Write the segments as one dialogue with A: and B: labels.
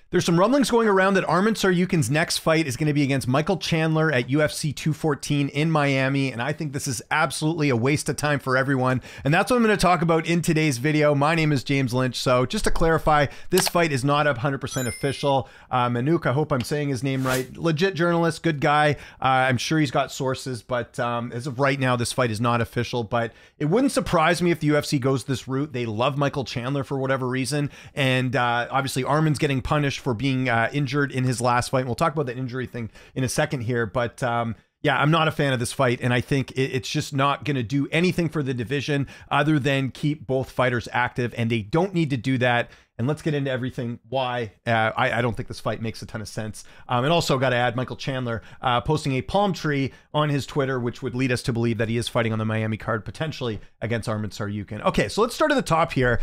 A: There's some rumblings going around that Arman Tsarukyan's next fight is going to be against Michael Chandler at UFC 214 in Miami, and I think this is absolutely a waste of time for everyone, and that's what I'm going to talk about in today's video. My name is James Lynch, so just to clarify, this fight is not 100% official. Manuk, I hope I'm saying his name right, legit journalist, good guy. I'm sure he's got sources, but as of right now, this fight is not official, but it wouldn't surprise me if the UFC goes this route. They love Michael Chandler for whatever reason, and obviously Arman's getting punished for being injured in his last fight. And we'll talk about the injury thing in a second here, but yeah, I'm not a fan of this fight, and I think it's just not going to do anything for the division other than keep both fighters active, and they don't need to do that. And let's get into everything why I don't think this fight makes a ton of sense. And also got to add Michael Chandler posting a palm tree on his Twitter, which would lead us to believe that he is fighting on the Miami card, potentially against Arman Tsarukyan. Okay, so let's start at the top here.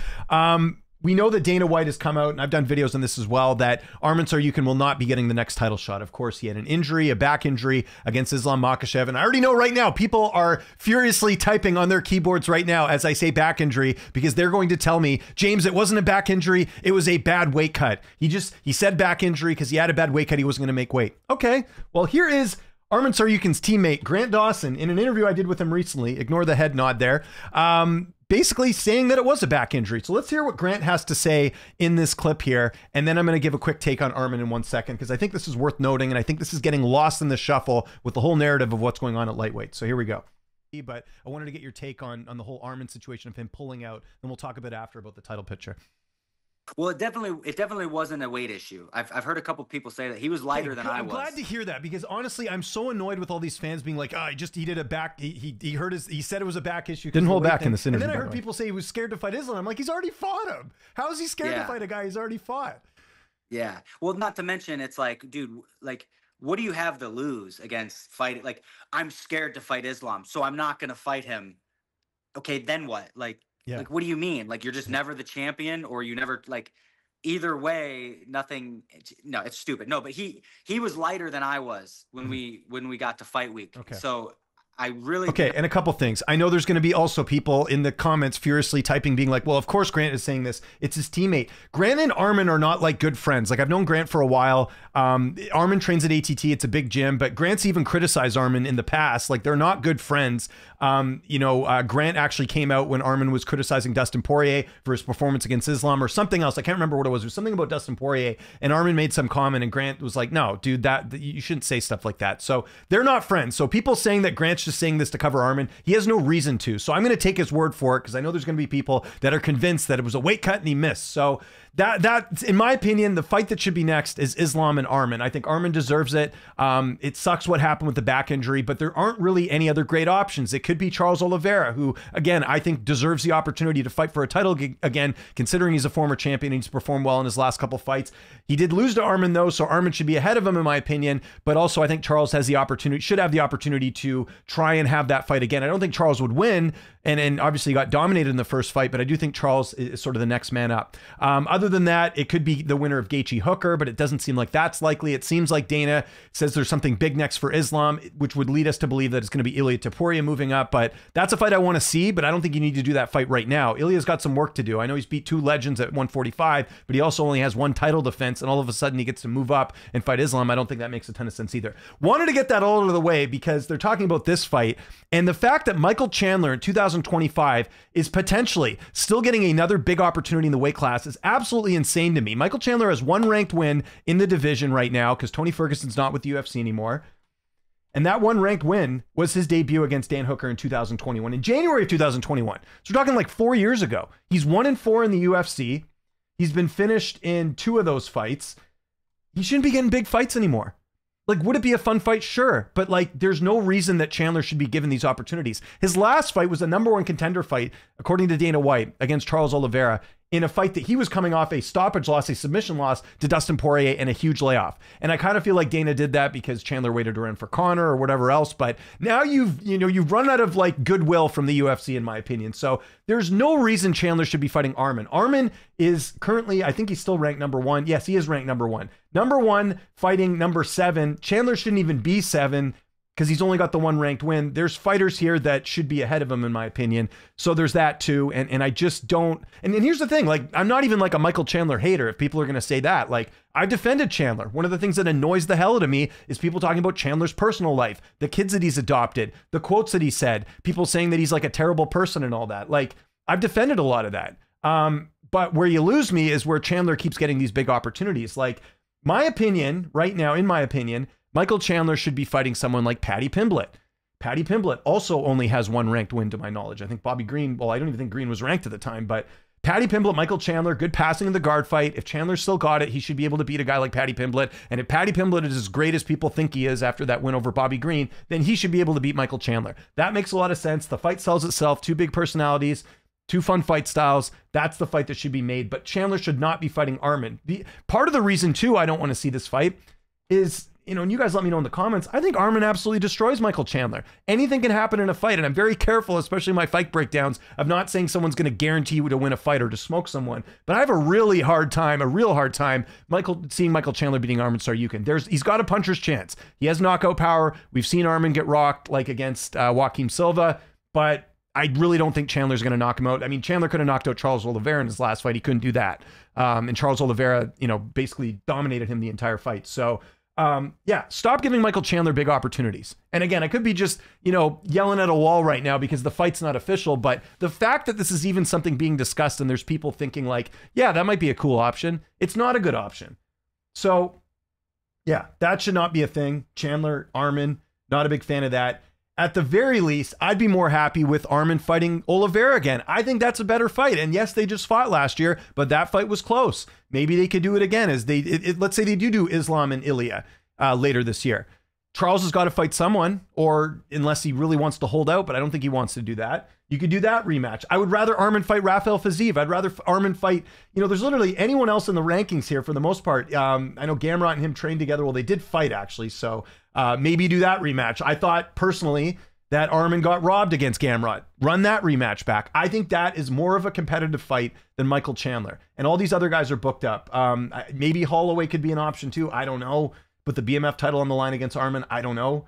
A: We know that Dana White has come out, and I've done videos on this as well, that Arman Tsarukyan will not be getting the next title shot. Of course, he had an injury, a back injury against Islam Makhachev. And I already know right now, people are furiously typing on their keyboards right now as I say back injury, because they're going to tell me, James, it wasn't a back injury. It was a bad weight cut. He said back injury because he had a bad weight cut. He wasn't going to make weight. Okay, well, here is Arman Tsarukyan's teammate, Grant Dawson, in an interview I did with him recently. Ignore the head nod there. Basically saying that it was a back injury. So let's hear what Grant has to say in this clip here. And then I'm going to give a quick take on Arman in 1 second, because I think this is worth noting. And I think this is getting lost in the shuffle with the whole narrative of what's going on at lightweight. So here we go. But I wanted to get your take on the whole Arman situation of him pulling out. Then we'll talk a bit after about the title picture.
B: Well, it definitely wasn't a weight issue. I've heard a couple people say that he was lighter than I was.
A: I'm glad to hear that, because honestly, I'm so annoyed with all these fans being like, oh, he did a back, he hurt he said it was a back issue. Didn't hold back in this interview. And then I heard people say he was scared to fight Islam. I'm like, he's already fought him. How is he scared to fight a guy he's already fought?
B: Yeah. Well, not to mention, it's like, dude, like, what do you have to lose against fighting? Like, I'm scared to fight Islam, so I'm not going to fight him. Okay, then what? Like, like, what do you mean? Like, you're just never the champion, or you never, like, either way, nothing. No, it's stupid. No, but he was lighter than I was when we got to fight week. Okay. So I really... Okay,
A: and a couple things. I know there's going to be also people in the comments furiously typing, being like, well, of course Grant is saying this. It's his teammate. Grant and Arman are not like good friends. Like, I've known Grant for a while. Arman trains at ATT. It's a big gym, but Grant's even criticized Arman in the past. Like, they're not good friends. Grant actually came out when Arman was criticizing Dustin Poirier for his performance against Islam or something else. I can't remember what it was. It was something about Dustin Poirier, and Arman made some comment, and Grant was like, no, dude, that you shouldn't say stuff like that. So they're not friends. So people saying that Grant's just saying this to cover Arman, he has no reason to. So I'm going to take his word for it, because I know there's going to be people that are convinced that it was a weight cut and he missed. So that in my opinion, the fight that should be next is Islam and Arman. I think Arman deserves it. It sucks what happened with the back injury, but there aren't really any other great options. It could be Charles Oliveira, who, again, I think deserves the opportunity to fight for a title again, considering he's a former champion and he's performed well in his last couple fights. He did lose to Arman, though, so Arman should be ahead of him, in my opinion. But also, I think Charles has the opportunity, should have the opportunity to try and have that fight again. I don't think Charles would win, and obviously got dominated in the first fight, but I do think Charles is sort of the next man up. Other than that, it could be the winner of Gaethje Hooker, but it doesn't seem like that's likely. It seems like Dana says there's something big next for Islam, which would lead us to believe that it's going to be Ilia Topuria moving up, but that's a fight I want to see, but I don't think you need to do that fight right now. Ilia's got some work to do. I know he's beat two legends at 145, but he also only has one title defense, and all of a sudden he gets to move up and fight Islam. I don't think that makes a ton of sense either. Wanted to get that all out of the way, because they're talking about this fight, and the fact that Michael Chandler in 2025 is potentially still getting another big opportunity in the weight class is absolutely insane to me. Michael Chandler has one ranked win in the division right now, because Tony Ferguson's not with the UFC anymore. And that one ranked win was his debut against Dan Hooker in 2021, in January of 2021. So we're talking like 4 years ago. He's 1-4 in the UFC. He's been finished in 2 of those fights. He shouldn't be getting big fights anymore. Like, would it be a fun fight? Sure. But like, there's no reason that Chandler should be given these opportunities. His last fight was a #1 contender fight, according to Dana White, against Charles Oliveira, in a fight that he was coming off a stoppage loss, a submission loss to Dustin Poirier, and a huge layoff. And I kind of feel like Dana did that because Chandler waited around for Conor or whatever else. But now you've run out of like goodwill from the UFC, in my opinion. So there's no reason Chandler should be fighting Arman. Arman is currently, I think he's still ranked #1. Yes, he is ranked #1. #1 fighting #7. Chandler shouldn't even be 7. because he's only got the one ranked win. There's fighters here that should be ahead of him, in my opinion. So there's that too. And I just don't. And here's the thing, like, I'm not even like a Michael Chandler hater, if people are going to say that. Like, I've defended Chandler. One of the things that annoys the hell out of me is people talking about Chandler's personal life, the kids that he's adopted, the quotes that he said, people saying that he's like a terrible person and all that. Like, I've defended a lot of that. But where you lose me is where Chandler keeps getting these big opportunities. Like, my opinion right now, in my opinion, Michael Chandler should be fighting someone like Paddy Pimblett. Paddy Pimblett also only has one ranked win to my knowledge. I think Bobby Green, well, I don't even think Green was ranked at the time, but Paddy Pimblett, Michael Chandler, good passing in the guard fight. If Chandler still got it, he should be able to beat a guy like Paddy Pimblett. And if Paddy Pimblett is as great as people think he is after that win over Bobby Green, then he should be able to beat Michael Chandler. That makes a lot of sense. The fight sells itself. Two big personalities, two fun fight styles. That's the fight that should be made. But Chandler should not be fighting Arman. Part of the reason, too, I don't want to see this fight is, you know, and you guys let me know in the comments, I think Arman absolutely destroys Michael Chandler. Anything can happen in a fight, and I'm very careful, especially in my fight breakdowns, of not saying someone's going to guarantee you to win a fight or to smoke someone. But I have a real hard time seeing Michael Chandler beating Arman Tsarukyan. He's got a puncher's chance. He has knockout power. We've seen Arman get rocked, like against Joaquim Silva, but I really don't think Chandler's going to knock him out. I mean, Chandler could have knocked out Charles Oliveira in his last fight. He couldn't do that. And Charles Oliveira, you know, basically dominated him the entire fight. So, yeah, stop giving Michael Chandler big opportunities. And again, I could be just, you know, yelling at a wall right now because the fight's not official, but the fact that this is even something being discussed and there's people thinking like, yeah, that might be a cool option. It's not a good option. So yeah, that should not be a thing. Chandler, Arman, not a big fan of that. At the very least, I'd be more happy with Arman fighting Oliveira again. I think that's a better fight. And yes, they just fought last year, but that fight was close. Maybe they could do it again as let's say they do Islam and Ilya later this year. Charles has got to fight someone, or unless he really wants to hold out, but I don't think he wants to do that. You could do that rematch. I would rather Arman fight Rafael Fiziev. I'd rather Arman fight, you know, there's literally anyone else in the rankings here for the most part. I know Gamrot and him trained together. Well, they did fight actually. So maybe do that rematch. I thought personally that Arman got robbed against Gamrot. Run that rematch back. I think that is more of a competitive fight than Michael Chandler. And all these other guys are booked up. Maybe Holloway could be an option too. I don't know. Put the BMF title on the line against Arman. I don't know.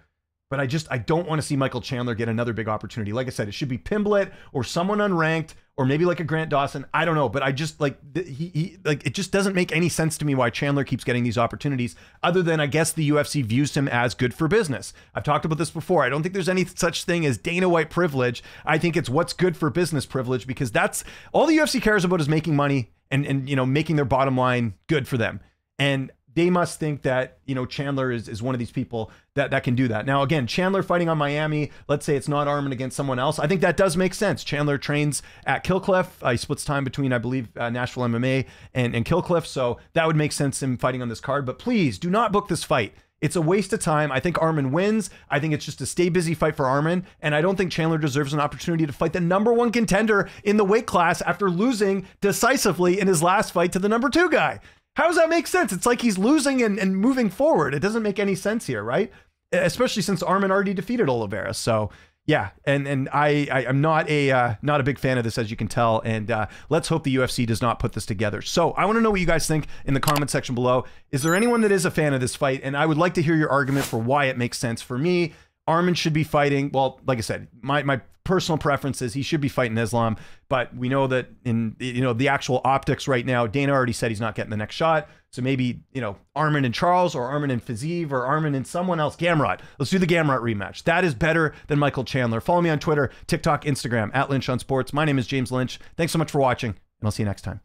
A: But I don't want to see Michael Chandler get another big opportunity. Like I said, it should be Pimblett or someone unranked, or maybe like a Grant Dawson. I don't know, but I just like it just doesn't make any sense to me why Chandler keeps getting these opportunities, other than I guess the UFC views him as good for business. I've talked about this before. I don't think there's any such thing as Dana White privilege. I think it's what's good for business privilege, because that's all the UFC cares about, is making money and you know, making their bottom line good for them. And they must think that, you know, Chandler is one of these people that can do that. Now, again, Chandler fighting on Miami, let's say it's not Arman against someone else. I think that does make sense. Chandler trains at Killcliff. He splits time between, I believe, Nashville MMA and Killcliff. So that would make sense, him fighting on this card. But please do not book this fight. It's a waste of time. I think Arman wins. I think it's just a stay busy fight for Arman. And I don't think Chandler deserves an opportunity to fight the #1 contender in the weight class after losing decisively in his last fight to the #2 guy. How does that make sense? It's like he's losing and moving forward. It doesn't make any sense here, right? Especially since Arman already defeated Oliveira. So yeah, and I'm not a big fan of this, as you can tell. And let's hope the UFC does not put this together. So I want to know what you guys think in the comment section below. Is there anyone that is a fan of this fight? And I would like to hear your argument for why it makes sense. For me, Arman should be fighting, well, like I said, my personal preference is he should be fighting Islam, but we know that in, you know, the actual optics right now, Dana already said he's not getting the next shot. So maybe, you know, Arman and Charles, or Arman and Fiziev, or Arman and someone else, Gamrot. Let's do the Gamrot rematch. That is better than Michael Chandler. Follow me on Twitter, TikTok, Instagram, @LynchOnSports. My name is James Lynch. Thanks so much for watching, and I'll see you next time.